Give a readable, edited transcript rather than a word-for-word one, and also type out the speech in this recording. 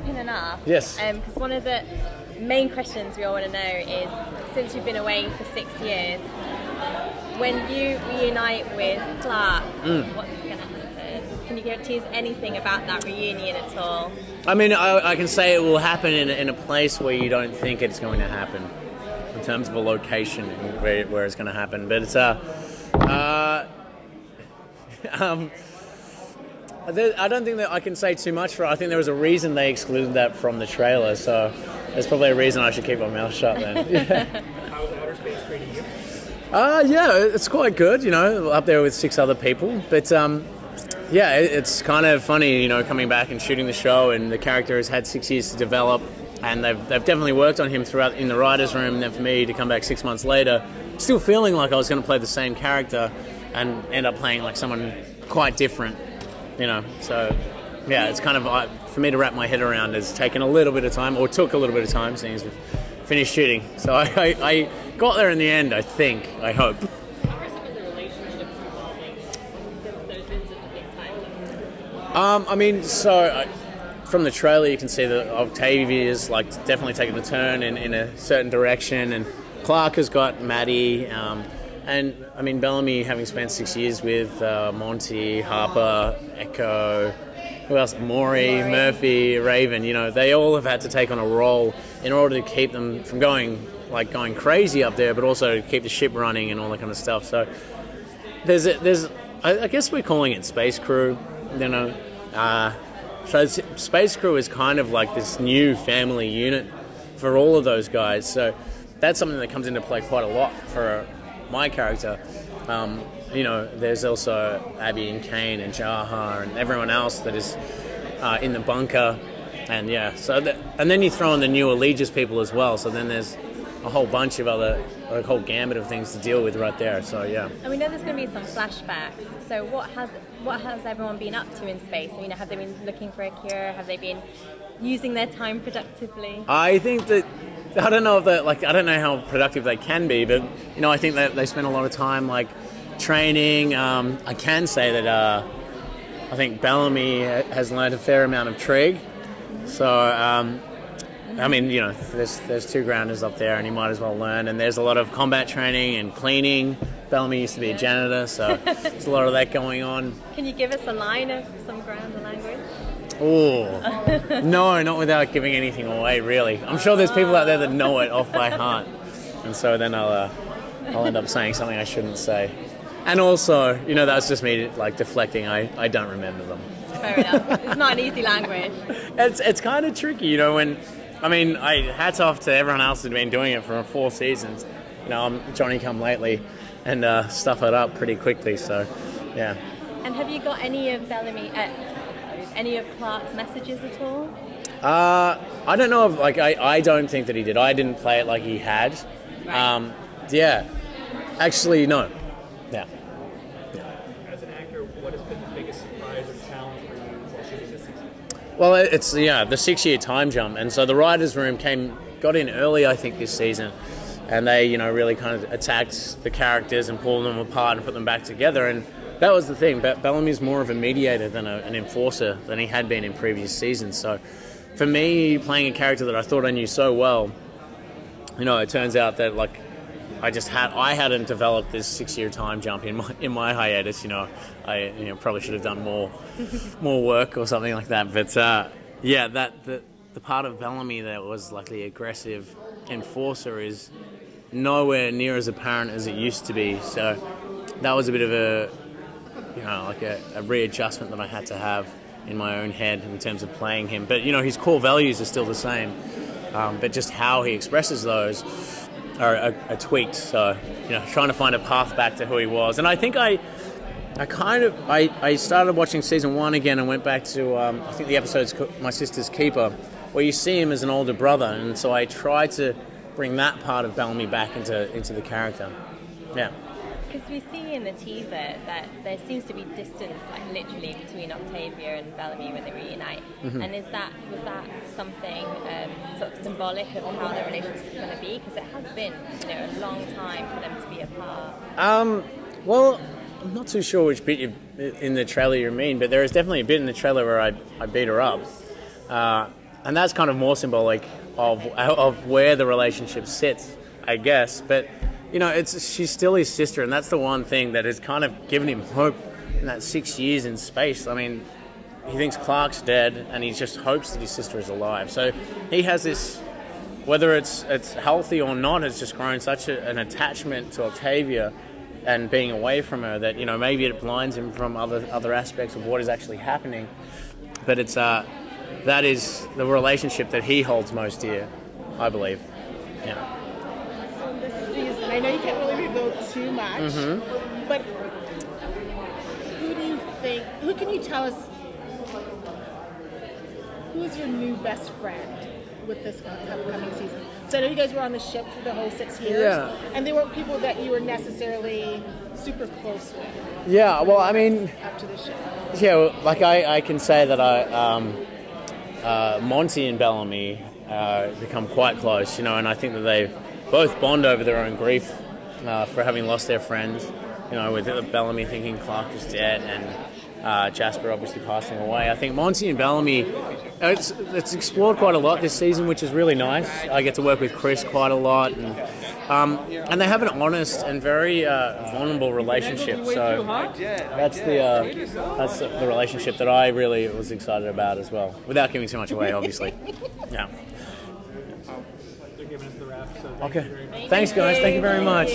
in and ask. Yes. Because one of the main questions we all want to know is, since you've been away for 6 years, when you reunite with Clarke, what's going to happen? Can you tease anything about that reunion at all? I mean, I can say it will happen in a place where you don't think it's going to happen, in terms of a location where it's going to happen. But it's I don't think that I can say too much for it. I think there was a reason they excluded that from the trailer, so there's probably a reason I should keep my mouth shut then. Yeah. How's outer space treating you? Yeah, it's quite good, you know, up there with 6 other people. But yeah, it's kind of funny, you know, coming back and shooting the show, and the character has had 6 years to develop, and they've definitely worked on him throughout in the writer's room, and then for me to come back 6 months later, still feeling like I was going to play the same character and end up playing like someone quite different, you know. So yeah, it's kind of, for me to wrap my head around, has taken a little bit of time, or took a little bit of time, seeing as we've finished shooting. So I got there in the end, I think, I hope. How are some of the relationships evolving since those bits at the big time? I mean, so from the trailer you can see that Octavia's like definitely taken a turn in a certain direction, and Clarke has got Maddie, and I mean Bellamy, having spent 6 years with Monty, Harper, Echo, who else? Morley, Murphy, Raven. You know, they all have had to take on a role in order to keep them from going crazy up there, but also to keep the ship running and all that kind of stuff. So there's I guess we're calling it Space Crew, you know. So Space Crew is kind of like this new family unit for all of those guys. So that's something that comes into play quite a lot for my character. You know, there's also Abby and Kane and Jaha and everyone else that is in the bunker, and yeah. So and then you throw in the new Allegiance people as well. So then there's a whole bunch of other, a whole gambit of things to deal with right there. So yeah. And we know there's going to be some flashbacks. So what has everyone been up to in space? You know, have they been looking for a cure? Have they been using their time productively? I think that, I don't know if that, like, I don't know how productive they can be, but you know, I think that they spend a lot of time like training. I can say that I think Bellamy has learned a fair amount of trig. So I mean, you know, there's 2 grounders up there, and you might as well learn. And there's a lot of combat training and cleaning. Bellamy used to be a janitor, so there's a lot of that going on. Can you give us a line of some grounder language? Oh, no, not without giving anything away, really. I'm sure there's people out there that know it off by heart, and so then I'll end up saying something I shouldn't say. And also, you know, that's just me like deflecting. I don't remember them. Fair enough. It's not an easy language. It's kind of tricky, you know. When hats off to everyone else who's been doing it for 4 seasons. You know, I'm Johnny come lately, and stuff it up pretty quickly. So, yeah. And have you got any of any of Clarke's messages at all? I don't know if, like, I don't think that he did. I didn't play it like he had. Right. Yeah. Actually, no. Yeah. As an actor, what has been the biggest surprise or challenge for you while shooting this season? Well, it's the 6-year time jump, and so the writers' room got in early, I think, this season, and they, you know, really kind of attacked the characters and pulled them apart and put them back together, and that was the thing. But Bellamy's more of a mediator than an enforcer than he had been in previous seasons. So, for me, playing a character that I thought I knew so well, you know, it turns out that like I hadn't developed this 6-year time jump in my hiatus. You know, I probably should have done more work or something like that. But yeah, the part of Bellamy that was like the aggressive enforcer is nowhere near as apparent as it used to be. So that was a bit of a, you know, like a readjustment that I had to have in my own head in terms of playing him. But you know, his core values are still the same, but just how he expresses those are tweaked. So, you know, trying to find a path back to who he was. And I think I started watching season 1 again and went back to I think the episode's My Sister's Keeper, where you see him as an older brother, and so I tried to bring that part of Bellamy back into the character. Yeah. Because we see in the teaser that there seems to be distance, like literally, between Octavia and Bellamy when they reunite. Mm-hmm. And was that something sort of symbolic of how their relationship is going to be? Because it has been, you know, a long time for them to be apart. Well, I'm not too sure which bit in the trailer you mean, but there is definitely a bit in the trailer where I beat her up. that's kind of more symbolic of where the relationship sits, I guess. But she's still his sister, and that's the one thing that has kind of given him hope in that 6 years in space. I mean, he thinks Clarke's dead, and he just hopes that his sister is alive. So he has this, whether it's healthy or not, has just grown such an attachment to Octavia and being away from her that maybe it blinds him from other aspects of what is actually happening. But it's that is the relationship that he holds most dear, I believe. Yeah. So this season, I know you can't really reveal too much, but who do you think? Who can you tell us? Who is your new best friend with this upcoming season? So I know you guys were on the ship for the whole 6 years, and they weren't people that you were necessarily super close with. Yeah, well, I mean, up to the ship. Yeah, like I can say that Monty and Bellamy become quite close, and I think that they both bond over their own grief for having lost their friends. With Bellamy thinking Clarke is dead and Jasper obviously passing away. I think Monty and Bellamy, it's explored quite a lot this season, which is really nice. I get to work with Chris quite a lot, and they have an honest and very vulnerable relationship. So that's the relationship that I really was excited about as well, without giving too much away, obviously. Yeah. They're giving us the wrap, so Okay. Thanks, guys. Thank you very much.